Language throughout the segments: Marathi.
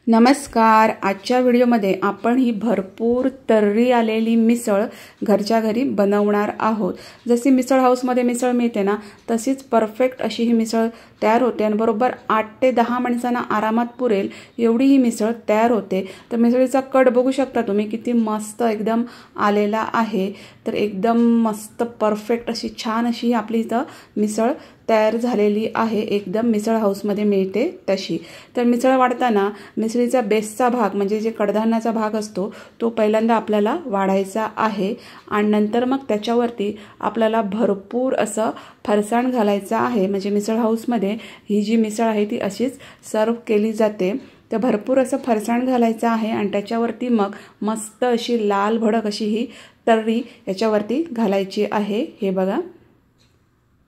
नमस्कार। आजच्या व्हिडिओमध्ये आपण ही भरपूर तर्री आलेली मिसळ घरच्या घरी बनवणार आहोत। जशी मिसळ हाऊसमध्ये मिसळ मिळते ना, तशीच परफेक्ट अशी ही मिसळ तयार होते आणि बरोबर 8 ते 10 माणसांना आरामात पुरेल एवढी ही मिसळ तयार होते। तर मिसळीचा कट बघू शकता तुम्ही, किती मस्त एकदम आलेला आहे। तर एकदम मस्त परफेक्ट अशी छान अशी आपली इथं मिसळ तयार झालेली आहे। एकदम मिसळ हाऊसमध्ये मिळते तशी। तर मिसळ वाढताना मिसळीचा बेसचा भाग म्हणजे जे कडधान्याचा भाग असतो तो पहिल्यांदा आपल्याला वाढायचा आहे आणि नंतर मग त्याच्यावरती आपल्याला भरपूर असं फरसाण घालायचं आहे। म्हणजे मिसळ हाऊसमध्ये ही जी मिसळ आहे ती अशीच सर्व केली जाते। तर भरपूर असं फरसाण घालायचं आहे आणि त्याच्यावरती मग मस्त अशी लाल भडक अशी ही तर्री याच्यावरती घालायची आहे। हे बघा,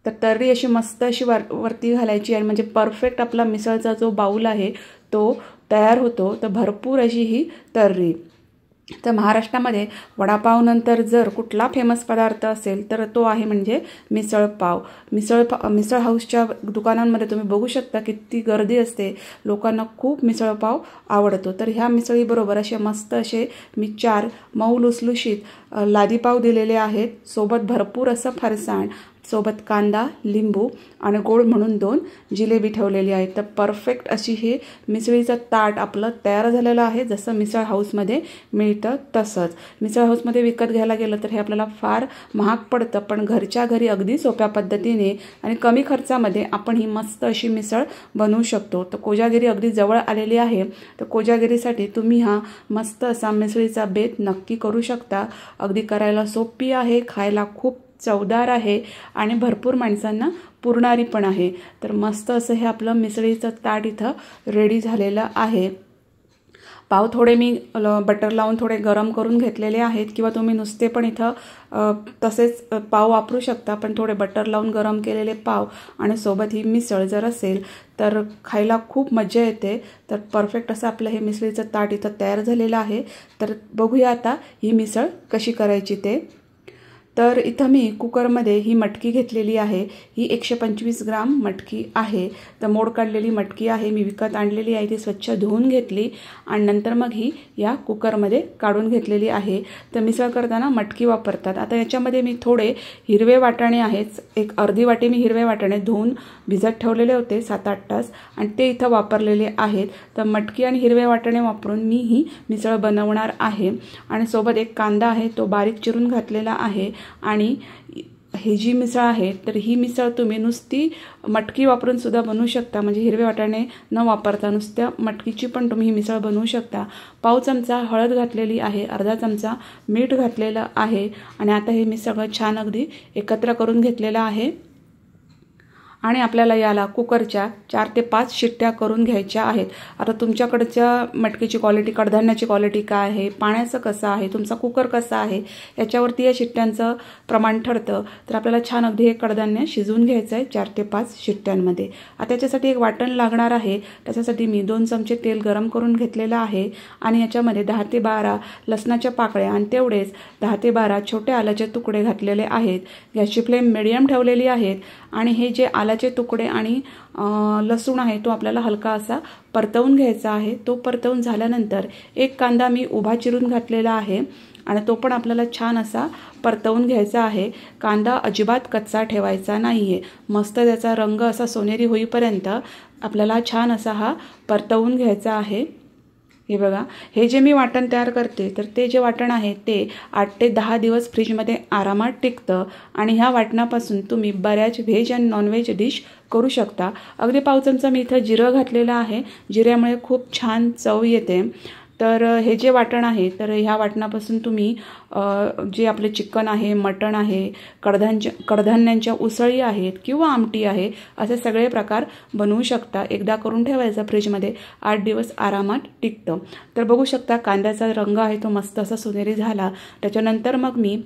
तर तर्री अशी मस्त अशी वरती घालायची आणि म्हणजे परफेक्ट आपला मिसळचा जो बाउल आहे तो तयार होतो। तर भरपूर अशी ही तर्री। तर महाराष्ट्रामध्ये वडापाव नंतर जर कुठला फेमस पदार्थ असेल तर तो आहे म्हणजे मिसळ पाव। मिसळ हाऊसच्या दुकानांमध्ये तुम्ही बघू शकता किती गर्दी असते, लोकांना खूप मिसळ पाव आवडतो। तर ह्या मिसळीबरोबर असे मस्त असे मी 4 मऊ लुसलुशीत लादी पाव दिलेले आहेत, सोबत भरपूर असं फरसाण, सोबत कांदा, लिंबू आणि गोड म्हणून 2 जिलेबी ठेवलेली आहे। तर परफेक्ट अशी हे मिसळीचं ताट आपलं तयार झालेलं आहे, जसं मिसळ हाऊसमध्ये मिळतं तसंच। मिसळ हाऊसमध्ये विकत घ्यायला गेलं तर हे आपल्याला फार महाग पडतं, पण घरच्या घरी अगदी सोप्या पद्धतीने आणि कमी खर्चामध्ये आपण ही मस्त अशी मिसळ बनवू शकतो। तर कोजागिरी अगदी जवळ आलेली आहे, तर कोजागिरीसाठी तुम्ही हा मस्त असा मिसळीचा बेत नक्की करू शकता। अगदी करायला सोपी आहे, खायला खूप चवदार आहे आणि भरपूर माणसांना पुरणारी पण आहे। तर मस्त असं हे आपलं मिसळीचं ताट इथं रेडी झालेलं आहे। पाव थोडे मी बटर लावून थोडे गरम करून घेतलेले आहेत, किंवा तुम्ही नुसते पण इथं तसेच पाव वापरू शकता, पण थोडे बटर लावून गरम केलेले पाव आणि सोबत ही मिसळ जर असेल तर खायला खूप मजा येते। तर परफेक्ट असं आपलं हे मिसळीचं ताट इथं तयार झालेलं आहे। तर बघूया आता ही मिसळ कशी करायची ते। तर इथं मी कुकरमध्ये ही मटकी घेतलेली आहे। ही 125 ग्राम मटकी आहे। तर मोड काढलेली मटकी आहे, मी विकत आणलेली आहे। ती स्वच्छ धुवून घेतली आणि नंतर मग ही या कुकरमध्ये काढून घेतलेली आहे। तर मिसळ करताना मटकी वापरतात। आता याच्यामध्ये मी थोडे हिरवे वाटाणे आहेत, एक अर्धी वाटी मी हिरवे वाटाणे धुवून भिजत ठेवलेले होते 7-8 तास आणि ते इथं वापरलेले आहेत। तर मटकी आणि हिरवे वाटाणे वापरून मी ही मिसळ बनवणार आहे आणि सोबत एक कांदा आहे तो बारीक चिरून घातलेला आहे। आणि ही जी मिसळ आहे तर ही मिसळ तुम्ही नुसती मटकी वापरून सुद्धा बनवू शकता, म्हणजे हिरवे वाटाणे न वापरता नुसत्या मटकीची पण तुम्ही ही मिसळ बनवू शकता। पाव चमचा हळद घातलेली आहे, अर्धा चमचा मीठ घातलेलं आहे आणि आता हे मी सगळं छान अगदी एकत्र करून घेतलेलं आहे आणि आपल्याला याला कुकरच्या 4 ते 5 शिट्ट्या करून घ्यायच्या आहेत। आता तुमच्याकडच्या मटकीची क्वालिटी, कडधान्याची क्वालिटी काय आहे, पाण्याचं कसं आहे, तुमचा कुकर कसा आहे याच्यावरती या शिट्ट्यांचं प्रमाण ठरतं। तर आपल्याला छान अगदी हे कडधान्य शिजवून घ्यायचं आहे 4 ते 5 शिट्ट्यांमध्ये। आता त्याच्यासाठी एक वाटण लागणार आहे। त्याच्यासाठी मी 2 चमचे तेल गरम करून घेतलेलं आहे आणि याच्यामध्ये 10 ते 12 लसणाच्या पाकळ्या आणि तेवढेच 10 ते 12 छोटे आल्याचे तुकडे घातलेले आहेत। गॅसची फ्लेम मिडियम ठेवलेली आहे आणि हे जे आल्याचे तुकडे आणि लसूण आहे तो आपल्याला हलका असा परतवून घ्यायचा आहे। तो परतवून झाल्यानंतर एक कांदा मी उभा चिरून घातलेला आहे आणि तो पण आपल्याला छान असा परतवून घ्यायचा आहे। कांदा अजिबात कच्चा ठेवायचा नाहीये, मस्त त्याचा रंग असा सोनेरी होईपर्यंत आपल्याला छान असा हा परतवून घ्यायचा आहे। हे बघा, हे जे मी वाटण तयार करते तर ते जे वाटण आहे ते 8 ते 10 दिवस फ्रीजमध्ये आरामात टिकतं आणि ह्या वाटणापासून तुम्ही बऱ्याच व्हेज आणि नॉनव्हेज डिश करू शकता। अगदी पाव चमचा मी इथं जिरं घातलेलं आहे, जिऱ्यामुळे खूप छान चव येते। तर हे जे वाटण आहे तर ह्या वाटणापासून तुम्ही जे आपले चिकन आहे, मटण आहे, कडधान्यांच्या उसळी आहेत किंवा आमटी आहे, असे सगळे प्रकार बनवू शकता। एकदा करून ठेवायचं फ्रीजमध्ये, 8 दिवस आरामात टिकतं। तर बघू शकता कांद्याचा रंग आहे तो मस्त असा सोनेरी झाला। त्याच्यानंतर मग मी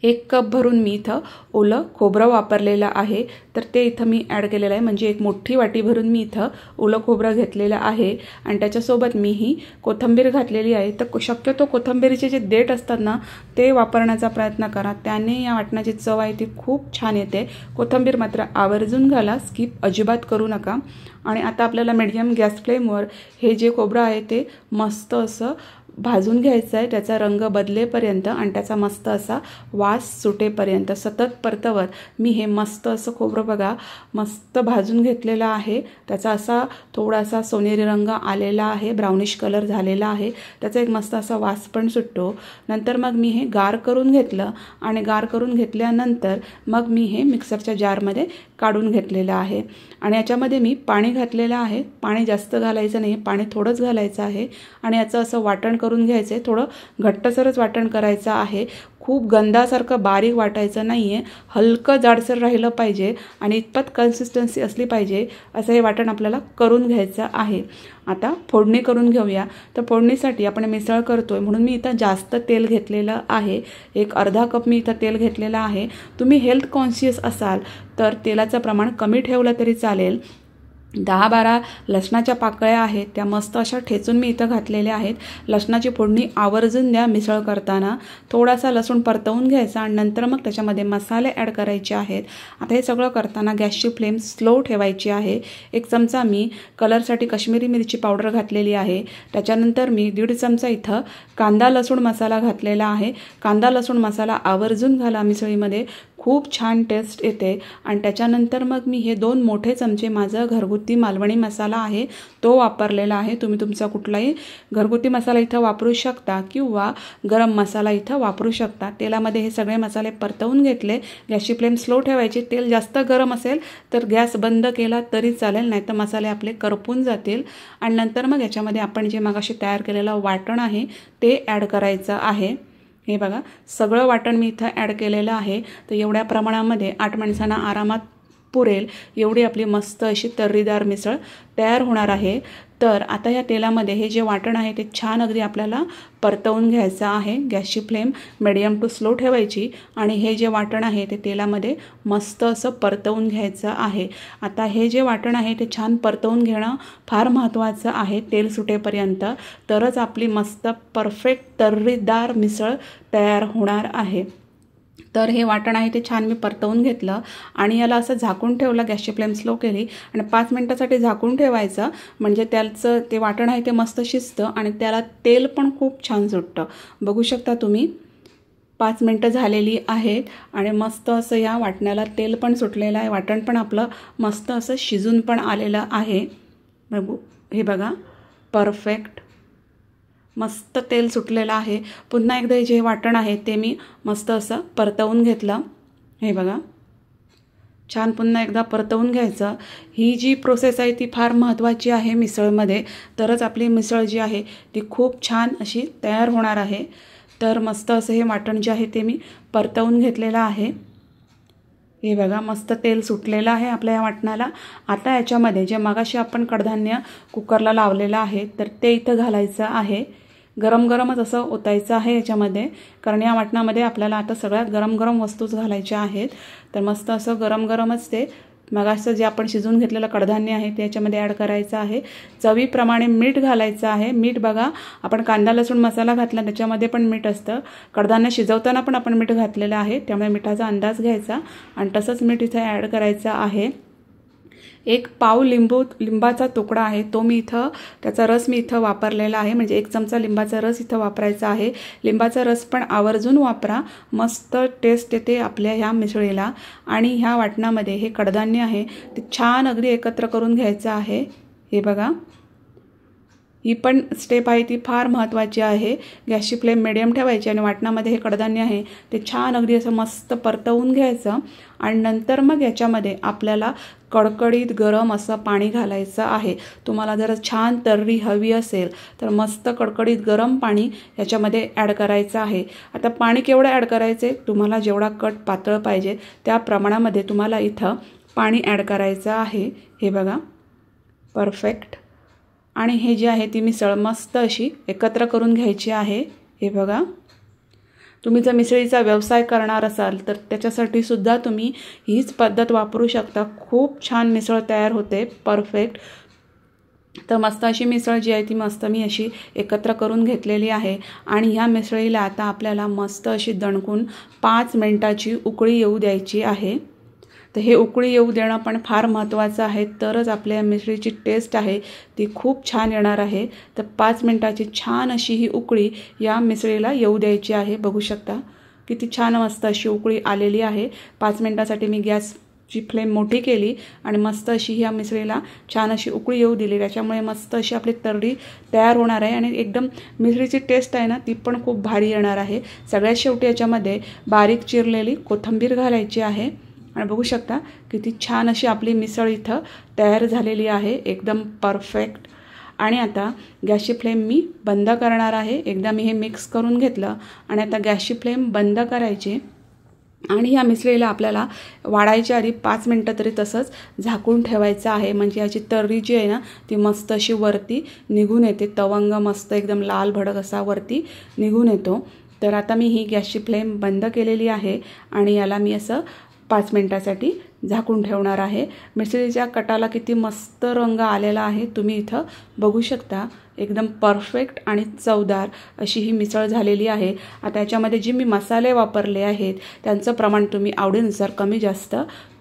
1 कप भरून मी इथं ओलं खोबरं वापरलेलं आहे, तर ते इथं मी ॲड केलेलं आहे. म्हणजे एक मोठी वाटी भरून मी इथं ओलं खोबरं घेतलेलं आहे आणि त्याच्यासोबत मी ही कोथिंबीर घातलेली आहे. तर शक्यतो कोथिंबीरचे जे देठ असतात ना ते वापरण्याचा प्रयत्न करा, त्याने या वाटणाची चव आहे ती खूप छान येते. कोथिंबीर मात्र आवर्जून घाला, स्किप अजिबात करू नका. आणि आता आपल्याला मीडियम गॅस फ्लेमवर हे जे खोबरं आहे ते मस्त असं भाजून घ्यायचं आहे. त्याचा रंग बदलेपर्यंत आणि त्याचा मस्त असा वास सुटेपर्यंत सतत परतवत मी हे मस्त असं खोबरं बघा मस्त भाजून घेतलेलं आहे. त्याचा असा थोडासा सोनेरी रंग आलेला आहे, ब्राउनिश कलर झालेला आहे. त्याचा एक मस्त असा वास पण सुटतो. नंतर मग मी हे गार करून घेतलं आणि गार करून घेतल्यानंतर मग मी हे मिक्सरच्या जारमध्ये काढून घेतलेलं आहे. आणि याच्यामध्ये मी पाणी घातलेलं आहे. पाणी जास्त घालायचं नाही, पाणी थोडंच घालायचं आहे आणि याचं असं वाटण करून घ्यायचं आहे. थोडं घट्टसरच वाटण करायचं आहे, खूप गंधासारखं बारीक वाटायचं नाही आहे. हलकं जाडसर राहिलं पाहिजे आणि इतपत कन्सिस्टन्सी असली पाहिजे असं हे वाटण आपल्याला करून घ्यायचं आहे. आता फोडणी करून घेऊया. तर फोडणीसाठी आपण मिसळ करतोय म्हणून मी इथं जास्त तेल घेतलेलं आहे. एक अर्धा कप मी इथं तेल घेतलेलं आहे. तुम्ही हेल्थ कॉन्शियस असाल तर तेलाचं प्रमाण कमी ठेवलं तरी चालेल. 10-12 लसणाच्या पाकळ्या आहेत, त्या मस्त अशा ठेचून मी इथं घातलेल्या आहेत. लसणाची फोडणी आवर्जून द्या मिसळ करताना. थोडासा लसूण परतवून घ्यायचा आणि नंतर मग त्याच्यामध्ये मसाले ॲड करायचे आहेत. आता हे सगळं करताना गॅसची फ्लेम स्लो ठेवायची आहे. 1 चमचा मी कलरसाठी काश्मीरी मिरची पावडर घातलेली आहे. त्याच्यानंतर मी 1.5 चमचा इथं कांदा लसूण मसाला घातलेला आहे. कांदा लसूण मसाला आवर्जून घाला मिसळीमध्ये, खूप छान टेस्ट येते. आणि त्याच्यानंतर मग मी हे 2 मोठे चमचे माझं घरगुती मालवणी मसाला आहे तो वापरलेला आहे. तुम्ही तुमचा कुठलाही घरगुती मसाला इथं वापरू शकता किंवा गरम मसाला इथं वापरू शकता. तेलामध्ये हे सगळे मसाले परतवून घेतले. गॅसची फ्लेम स्लो ठेवायची. तेल जास्त गरम असेल तर गॅस बंद केला तरी चालेल, नाहीतर मसाले आपले करपून जातील. आणि नंतर मग याच्यामध्ये आपण जे मगाशी तयार केलेलं वाटण आहे ते ॲड करायचं आहे. हे बघा सगळं वाटण मी इथं ॲड केलेलं आहे. तर एवढ्या प्रमाणामध्ये 8 माणसांना आरामात पुरेल एवढी आपली मस्त अशी तर्रीदार मिसळ तयार होणार आहे. तर आता या तेलामध्ये हे जे वाटण आहे ते छान अगदी आपल्याला परतवून घ्यायचं आहे. गॅसची फ्लेम मीडियम टू स्लो ठेवायची आणि हे जे वाटण आहे ते तेलामध्ये मस्त असं परतवून घ्यायचं आहे. आता हे जे वाटण आहे ते छान परतवून घेणं फार महत्त्वाचं आहे तेल सुटेपर्यंत, तरच आपली मस्त परफेक्ट तर्रीदार मिसळ तयार होणार आहे. तर हे वाटण आहे ते छान मी परतवून घेतलं आणि याला असं झाकून ठेवलं. गॅसची फ्लेम स्लो केली आणि 5 मिनिटासाठी झाकून ठेवायचं, म्हणजे त्याचं ते वाटण आहे ते मस्त शिजतं आणि त्याला तेल पण खूप छान सुटतं. बघू शकता तुम्ही 5 मिनिटं झालेली आहेत आणि मस्त असं या वाटणाला तेल पण सुटलेलं आहे. वाटण पण आपलं मस्त असं शिजून पण आलेलं आहे. हे बघा परफेक्ट मस्त तेल सुटलेलं आहे. पुन्हा एकदा जे वाटण आहे ते मी मस्त असं परतवून घेतलं. हे बघा छान पुन्हा एकदा परतवून घ्यायचं. ही जी प्रोसेस आहे ती फार महत्त्वाची आहे मिसळमध्ये, तरच आपली मिसळ जी आहे ती खूप छान अशी तयार होणार आहे. तर मस्त असं हे वाटण जे आहे ते मी परतवून घेतलेलं आहे. हे बघा मस्त तेल सुटलेलं आहे आपल्या या वाटणाला. आता याच्यामध्ये जे मगाशी आपण कडधान्य कुकरला लावलेलं आहे तर ते इथं घालायचं आहे. गरम गरमच असं ओतायचं आहे याच्यामध्ये, कारण या वाटणामध्ये आपल्याला आता सगळ्यात गरम गरम वस्तूच घालायच्या आहेत. तर मस्त असं गरम गरमच ते मगाचं जे आपण शिजवून घेतलेलं कडधान्य आहे ते याच्यामध्ये ॲड करायचं आहे. चवीप्रमाणे मीठ घालायचं आहे. मीठ बघा आपण कांदा लसूण मसाला घातला त्याच्यामध्ये पण मीठ असतं, कडधान्य शिजवताना पण आपण मीठ घातलेलं आहे, त्यामुळे मिठाचा अंदाज घ्यायचा आणि तसंच मीठ इथं ॲड करायचं आहे. 1 पाव लिंबाचा तुकडा आहे तो मी इथं त्याचा रस मी इथं वापरलेला आहे. म्हणजे 1 चमचा लिंबाचा रस इथं वापरायचा आहे. लिंबाचा रस पण आवर्जून वापरा, मस्त टेस्ट येते आपल्या ह्या मिसळीला. आणि ह्या वाटणामध्ये हे कडधान्य आहे ते छान अगदी एकत्र करून घ्यायचं आहे. हे बघा ही पण स्टेप आहे ती फार महत्त्वाची आहे. गॅसची फ्लेम मिडियम ठेवायची आणि वाटणामध्ये हे कडधान्य आहे ते छान अगदी असं मस्त परतवून घ्यायचं. आणि नंतर मग याच्यामध्ये आपल्याला कडकडीत गरम असं पाणी घालायचं आहे. तुम्हाला जर छान तर्री हवी असेल तर मस्त कडकडीत गरम पाणी याच्यामध्ये ॲड करायचं आहे. आता पाणी केवढं ॲड करायचं आहे, तुम्हाला जेवढा कट पातळ पाहिजे त्या प्रमाणामध्ये तुम्हाला इथं पाणी ॲड करायचं आहे. हे बघा परफेक्ट. आणि हे जे आहे ती मिसळ मस्त अशी एकत्र करून घ्यायची आहे. हे बघा तुम्ही जर मिसळीचा व्यवसाय करणार असाल तर त्याच्यासाठी सुद्धा तुम्ही हीच पद्धत वापरू शकता. खूप छान मिसळ तयार होते, परफेक्ट. तर मस्त अशी मिसळ जी आहे ती मस्त मी अशी एकत्र करून घेतलेली आहे आणि ह्या मिसळीला आता आपल्याला मस्त अशी दणकून 5 मिनिटाची उकळी येऊ द्यायची आहे. तर हे उकळी येऊ देणं पण फार महत्त्वाचं आहे, तरच आपल्या मिसळीची टेस्ट आहे ती खूप छान येणार आहे. तर 5 मिनिटाची छान अशी ही उकळी या मिसळीला येऊ द्यायची आहे. बघू शकता किती छान मस्त अशी उकळी आलेली आहे. 5 मिनिटासाठी मी गॅसची फ्लेम मोठी केली आणि मस्त अशी ह्या मिसळीला छान अशी उकळी येऊ दिली. त्याच्यामुळे मस्त अशी आपली तर्री तयार होणार आहे आणि एकदम मिसळीची टेस्ट आहे ना ती पण खूप भारी येणार आहे. सगळ्यात शेवटी याच्यामध्ये बारीक चिरलेली कोथिंबीर घालायची आहे आणि बघू शकता किती छान अशी आपली मिसळ इथं तयार झालेली आहे, एकदम परफेक्ट. आणि आता गॅसची फ्लेम मी बंद करणार आहे. एकदा मी हे मिक्स करून घेतलं आणि आता गॅसची फ्लेम बंद करायची आणि ह्या मिसळीला आपल्याला वाढायच्या आधी 5 मिनिटं तरी तसंच झाकून ठेवायचं आहे. म्हणजे याची तर्री जी आहे ना ती मस्त अशी वरती निघून येते. तवंग मस्त एकदम लाल भडक असा वरती निघून येतो. तर आता मी ही गॅसची फ्लेम बंद केलेली आहे आणि याला मी असं 5 मिनिटासाठी झाकून ठेवणार आहे. मिसळीच्या कटाला किती मस्त रंग आलेला आहे तुम्ही इथं बघू शकता. एकदम परफेक्ट आणि चवदार अशी ही मिसळ झालेली आहे. आता याच्यामध्ये जी मी मसाले वापरले आहेत त्यांचं प्रमाण तुम्ही आवडीनुसार कमी जास्त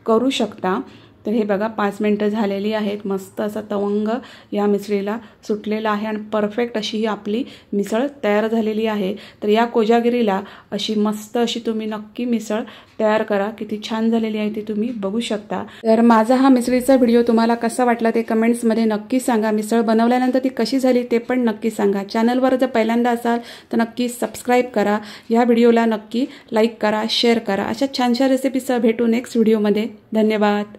करू शकता. तर हे बघा 5 मिनिटं झालेली आहेत. मस्त असा तवंग या मिसळीला सुटलेला आहे आणि परफेक्ट अशी ही आपली मिसळ तयार झालेली आहे. तर या कोजागिरीला अशी मस्त अशी तुम्ही नक्की मिसळ तयार करा. किती छान झालेली आहे ती तुम्ही बघू शकता. तर माझा हा मिसळीचा व्हिडिओ तुम्हाला कसा वाटला ते कमेंट्समध्ये नक्की सांगा. मिसळ बनवल्यानंतर ती कशी झाली ते पण नक्की सांगा. चॅनलवर जर पहिल्यांदा असाल तर नक्की सबस्क्राईब करा. या व्हिडिओला नक्की लाईक करा, शेअर करा. अशा छानशा रेसिपीसह भेटू नेक्स्ट व्हिडिओमध्ये. धन्यवाद.